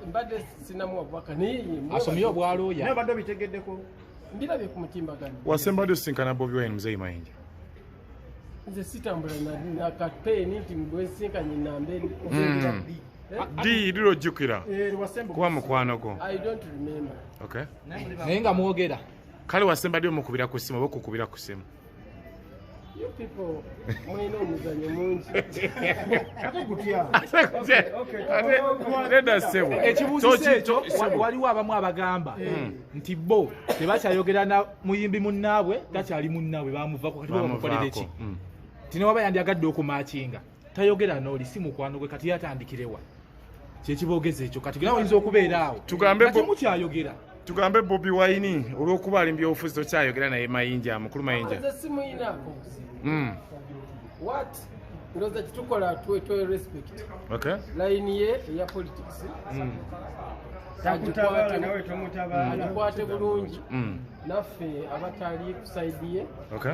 mbadde sinamu wabwaka naye asomye obwalooya naye badde bitegeddeko mbirabye ku mutimbagano wasembadde osinkana Bobi Wine Muzeeyi Mayinja nze sitambula na kapeeni nti gwesinkanye nambe di lirojjukira kuba mukwano gwo I don't remember. okay naye nga mwogera kale wasembadde omukubira ku ssimu oba okukubira ku ssimu You people mwine omuzanyo mungi ate kutya Leda ssebo ekibuuzo ekyo waliwo abamu abagamba nti bo tebakyayogera na muyimbi munnaabwe gakyali munnaabwe bamuvako kati bamukolera eki tinewaba yandyagadde okumakinga tayogera n'oli si mukwano gwe kati yatandikirewa kyekiboogeza ekyo kati gera oyinza okubeera awo kati mukyayogera tugambe Bobi Wine olw'okuba ali mbyobufuzi tokyayogera naye Mayinja mukulu Mayinja nze simuyinaako what ndoza kitukola twe respect okay line ye eya politics takutabala nawe tomutabala agikwate bulungi naffe abatali kusaidiye okay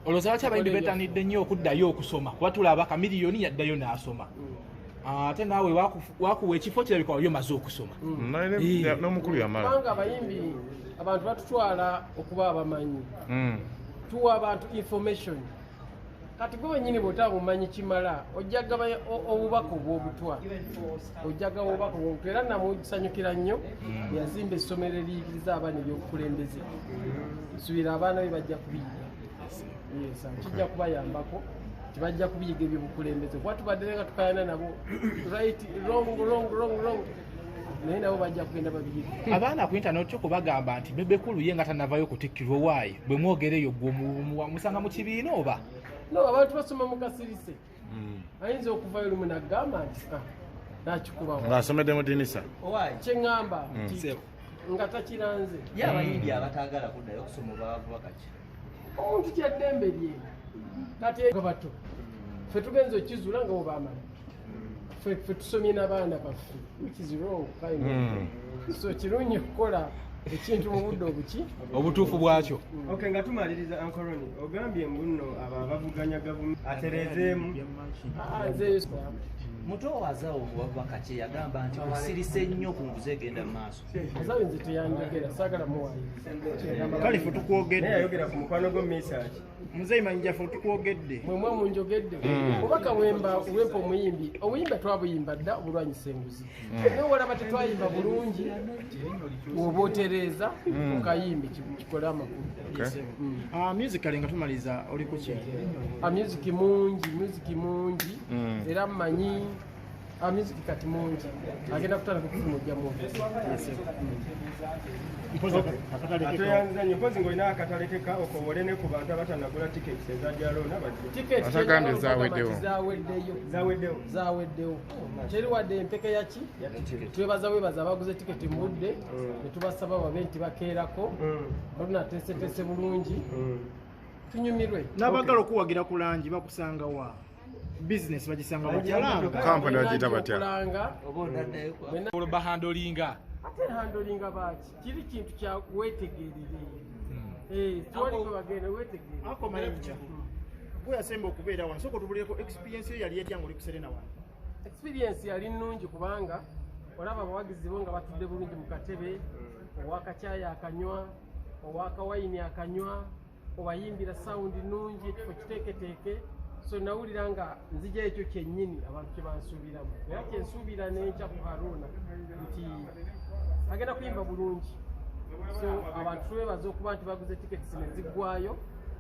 olowooza lwaki abayimbi beetanidde nnyo okuddayo okusoma kuba tulaba kamiliyoni yaddayo n'asoma ate naawe wakuwa ekifo kirabika wali omaze okusoma n'omukulu yamala kubanga abayimbi abantu batutwala okuba abamanyi tuwa abantu information kati gwe wenyini bw'otaba bumanyi kimala ojjaga obubaka obw'obutwa ojjaga obubaka obw'obutwa era namusanyukira nnyo yazimba essomero eriyigiriza abaana ebyobukulembeze nsuubira abaana be bajja kubiyiga kijja kubayambako tibajja kubiyiga ebyobukulembeze kuba tubadde nga tukayana nabo right wrong naye nabo bajja kugenda babiyiga abaana ku internet kyo kubagamba nti bebekulu ye nga tanavayo kutikkirwa waayo bwe mwogereyo gwe musanga mu kibiina oba no abantu basoma mu kasirise ayinza okuvayo lumu nagamba nti nakikubawo ng'asomedde mu dinisa kyeŋŋamba nga takiranze ye abayimbi abataagala kuddayo okusoma obabavuba kaki omuntu kyaddembe lye kati bato ffe tugenza okizuula nga bwebaamala ffe tusomye n'abaana baffe wikizirwo so kirungi okukola ekintu mu budde obuki obutuufu bwakyo okay nga tumaliriza ankoroni ogambye mbuno abo abavuganya gavumenti aterezeemu mutowaza obubaka kye yagamba nti osirise nnyo ku nguzi egenda mu maaso azabe nze teyandogera saagala muwayo kale ffe tukwogedde yayogera ku mukwano gwo mesaki Muzeeyi Mayinja ffe tukwogedde mwemwe munjogedde obubaka bwempa omuyimbi obuyimba twabuyimba dda obulwanyisa enguzi naye olaba tetwayimba bulungi oba otereeza mukayimbi kikole amakulu musically nga tumaliriza oli ku ki music mungi era mmanyi music kati mungi agenda kutandika okufuna ojja mu atoyanzanye mpozi ng'olina akatale keka okowole ne ku bantu abatanagula tiketi ezajaloona atagambye zaweddewo teri wadde empeka yaki twebaza abaguze tiketi mu budde ne tubasaba babe nti bakeerako balunateeseteese bulungi tunyumirwe n'abagala okuwagira ku langi bakusanga wa business bagisanga mu kampani bagiyita batya bahandolinga ate handolinga baki kiri kintu kya wetegerere tuwaliko bagenda wetegerere ako Mayinja gwe yasemba okubeera wano soko tubulireko experience yo yali etya ng'oli ku Serena wano experience yali nnungi kubanga olaba abawagizi bo nga batudde bulungi mu katebe owakacaayi akanywa owakawayini akanywa obayimbira sawundi nnungi ekifo kiteeketeeke so nawulira nga nzija ekyo kyennyini abantu kye bansuubiramu era kyensuubira n'enkya ku Haruna nti agenda kuyimba bulungi so abantu twebaza okuba nti baguze tiketi ne ziggwayo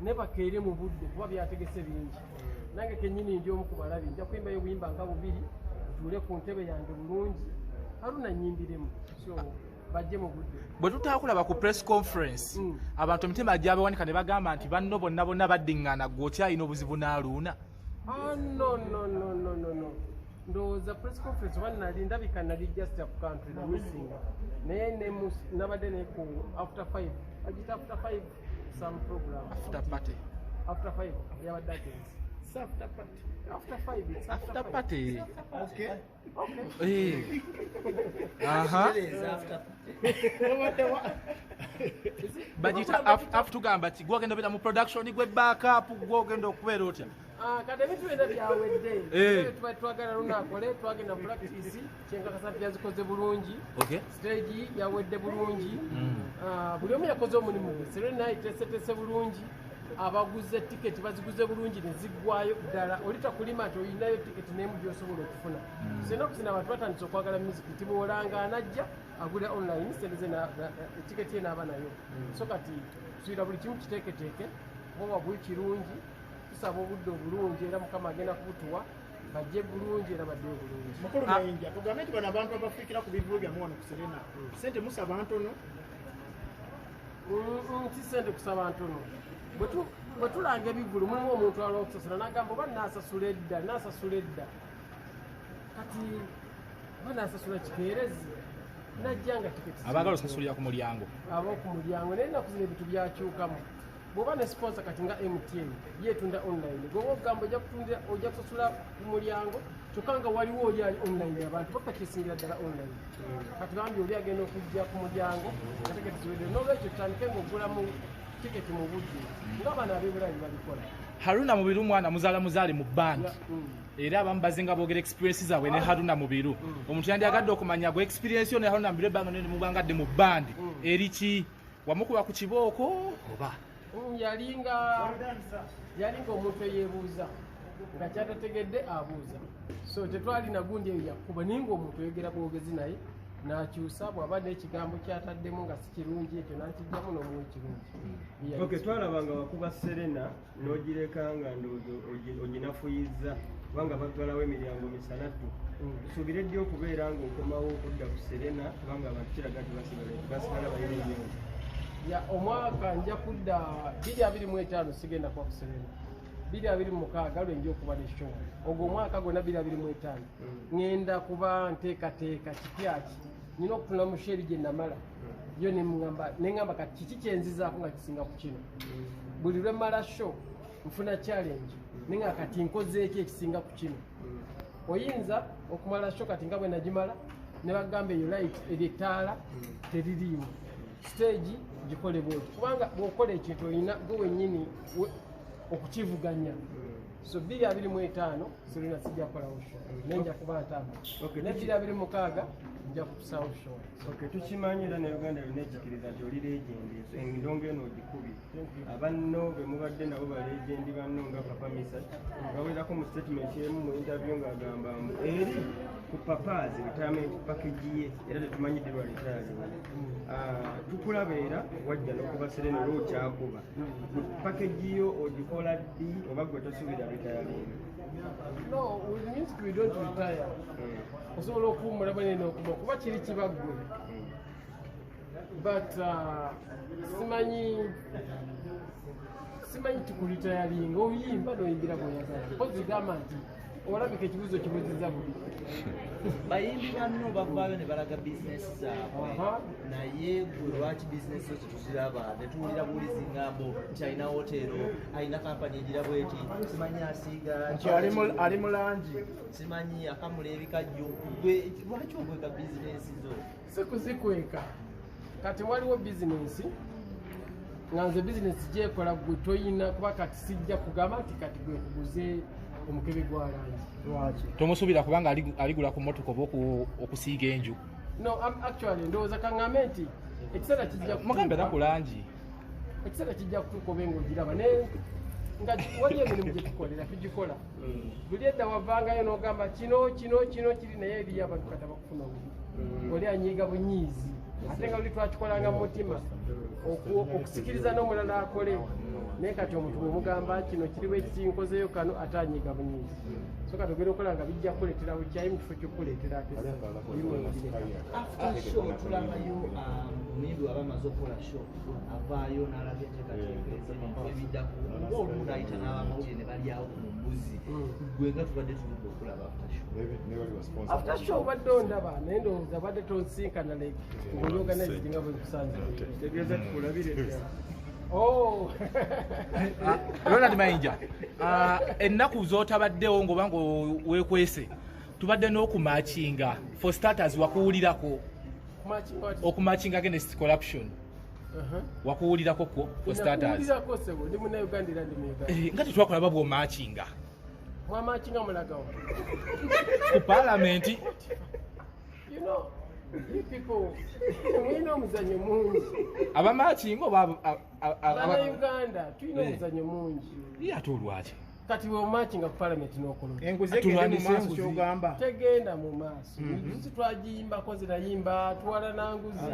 ne bakeere mu budde kuba byategese bingi nange kennyini ndi omu ku balabi nja kuyimbayo obuyimba nga bubiri tuule ku ntebe yange bulungi Haruna nyimbiremu so bajje mu budde bwe tutaakulaba ku press conference abantu emitima gyabewanika ne bagamba nti banno bonna baddiŋŋaana gwe okyalina obuzibu n'aluuna no ndowooza press conference oba nali ndabika nali just up country namusinga naye nabadde naye ku after 5 agita after 5 some program after 5 yabadde agenzi after 5 it's after party okay bagita after tugamba ti gwogenda obeera mu production gwe backup gwogenda okubeera otya kati ebintu byonna byawedde tuba twagala lunaakole twagenda practice kyenkakasa nti yazikoze bulungi stage yawedde bulungi buli omu yakoze omulimu gwe Serena iteesetese bulungi abaguze tiketi baziguze bulungi neziggwayo ddala olitakulima nti olinayo tiketi nemu gyosobola okufuna sena okusina abantu batandise okwagala music tibuolanga anajja agula online sendeze tiketi ye naaba nayo so kati tusuubira buli kimu kiteeketeeke oba buli kirungi tusaba obudde obulungi era mukama agenda kubutuwa bajje bulungi era baddeyo bulungi mukulu mayinja tugambe nti bano abantu abafiikira ku bivulo byamu wano ku Serena sente musaba ntono ti sente kusaba ntono bwe tulanga ebivulu mulimu omuntu alwa okusasula nagamba oba nasasula edda kati oba nasasula kikeerezi najja nga tiketi abagala osasulira ku mulyango ab'oku mulyango naye ennaku zino ebintu byakyukamu bw'oba ne sponsor kati nga MTN yeetunda online gwoba okugamba ojja kusasula ku mulyango kyokka nga waliwo oli ali online abantu bakakisingira ddala online kati bambi oli agenda okujja ku mulyango nga tiketi ziwedde n'olwekyo tutandike ng'ogulamu tiketi mu budde ng'abaana ab'ebulayi babikola Haruna Mubiru mwana muzaale mu band era abamu bazinga boogera experience zaabwe ne Haruna Mubiru omuntu yandiyagadde okumanya gwe experience yo ne Haruna Mubiru ebbanga nene mubangadde mu band eriki wamukuba ku kibooko oba yalinga omuntu eyeebuuza nga kyatategedde abuuza so tetwalina gundi eyo yakuba naye ng'omuntu oyogera bwogezi naye n'akyusa bw'aba n'ekigambo kyataddemu nga si kirungi ekyo n'akijjamu n'omuwa ekirungi twalabanga wakuba Serena n'ogireka nga ndowooza oginafuyizza kubanga baggalawo emiryango misanatu tusuubire ddi okubeera ng'okomawo okudda ku Serena kubanga abantu kiraga nti basigala balina enyonyi omwaka nja kudda 2025 sigenda kuba ku Serena 2026 lwenja okuba ne show ogwo omwaka gwonna 2025 ngenda kuba nteekateeka kipyaki nina okufuna musheri gye namala yo neŋŋamba kati kiki kyenzizaako nga kisinga ku kino buli lwe mala show nfuna challenge nenga kati nkozeeki ekisinga ku kino oyinza okumala show kati nga bwe nagimala ne bagamba eyo light eryetaala teririimu stage gikole bwoti kubanga bw'okola ekintu olina gwe wennyini okukivuganya so 2025 Serena sijja kukolawo show nenja kuba ntamba ne 2026 nja kutusawo show tukimanyi era ne Uganda lina ekikiriza nti oli legendi endongo eno ogikubi abanno be mubadde nabo balegendi banno nga Papa Misat bawerako mu statement emu mu interview ng'agamba eri ku Papa's retirement package ye era tetumanyidde lwa retire tukulaba era wajja n'okuba Serena olwokyakuba package yo ogikola ddi oba gwe tosuubira retiring no it means we don't retire osobola okuwummula banene okuba kuba kiri kibaggwe but simanyi tikuritayalinga oyimba noyimbira bweyagala kozi gamba nti olabika ekibuzo kibuziza buli bayimbi banno bavaayo ne balaga bizinesi zaabwe naye gwe lwaki bizinesi zo tetuziraba netuwulira buwulizi ngambo nti alina wotero alina kampani egira bweti simanyi asiiga nti ali mu langi simanyi akamula ebikajjo gwe lwaki okweka bizinesi zo sikuzikweka kati waliwo bizinesi nga nze bizinesi gyekola gwe toyina kuba kati sijja kugamba nti kati gwe kuguze omukebe gwa langi tomusuubira kubanga aligula ku motoka oba okusiiga enju no actually ndowooza kaŋŋambe nti ekiseera kijja mugambe era ku langi ekiseera kijja kutuuka obe ng'ogiraba nga waliyo emirimu gye tukolera tugikola buli edda wavangayo n'ogamba kino kiri naye eriyo abantu kati abakufuna obubi oli anyiiga bunyiizi ate nga luli twakikolanga mu mutima okusikiriza n'omulala akole naye kati omuntu bwemugamba kino kiriwo ekikinkozeyo kano ate anyiiga bunyiizi so kati ogenda okola nga bijja kukuleetera bukyayi mu kifo ky'okuleetera ate after show tulabayo muyimbi waba amaze okukola show avaayo n'alaga enteekateeka ez'ebintu ebiddako nga olumu n'ayita n'abamutire ne balyawo mu mbuzi gwe nga tubadde tuludde okulaba after show obadde ondaba naye ndowooza badde tonsinkana ng'olyoganize nga bwe kusanze tegeeza tukulabire Ronald Mayinja ennaku z'otabaddewo ng'oba nga weekwese tubadde n'okumakinga for starters wakuwulirako okumakinga against corruption wakuwulirako for starters ndi munnayuganda era ndi muyuganda nga tetwakulaba bw'omakinga mwamachinga mulagawo. ku palamenti You know, you people, mwina omuzanyo mungi. abamakinga oba Uganda tulina omuzanyo mungi. yatulwaki Kati we omachinga ku parliament n'okulonda. enguzi egende mu maaso ky'ogamba Tegenda mu maaso. Enguzi twagiyimbako zirayimba, twala nanguzi.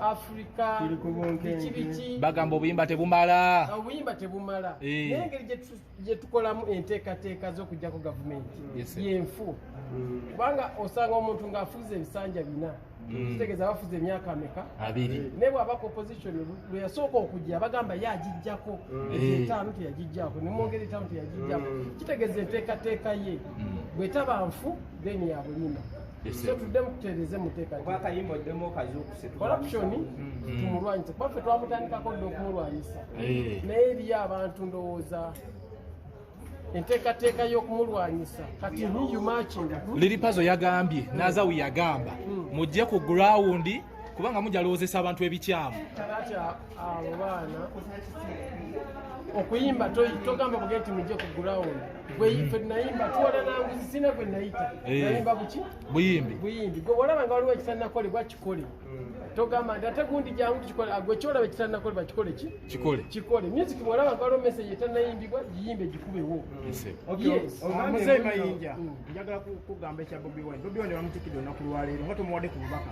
Afrika, biki. bagamba obuyimba tebumala Obuyimba tebumala. Eh. Naye engeri gye tukolamu enteekateeka z'okuggyako gavumenti Yes, sir. y'enfu. Kubanga osanga omuntu ng'afuze ebisanja 4. Kitegeeza bafuze emyaka ameka? 2 Ne bw'abaka opposition lwe yasooka okujja bagamba ye agijjako. Etaano teyagijjako, ne mwongera etaano teyagijjako. Kitegeeza enteekateeka ye. Bw'etaba nfu, then yabulima. Yes, So sir. tuddemu tutereeze mu nteekateeka. Akayimba oddemu okazuukuse. Corruption tumulwanyisa kuba ffe twamutandikako dda okumulwanyisa naye eriyo abantu ndowooza enteekateeka y'okumulwanyisa kati new marching liripazo yagambye nazawi yagamba mujje ku gurawundi kubanga mujja lowoozesa abantu ebikyamu kati abo baana okuyimba togamba buge nti mujje ku ground ffe nayimba tuwala nanguzi sina gwe nayita nayimba buki buyimbi gwe olaba nga waliwo ekitanakolebwa kikole togamba nti ate gundi jangu tukikole gwe kyolaba ekitanakolebwa kikole music bwolaba nga waliwo message etanayimbibwa giyimbe gikubewo muzeyi mayinja njagala kugamba ekya Bobi Wine bamutikidde olunaku lwaleero nga tomuwadde ku bubaka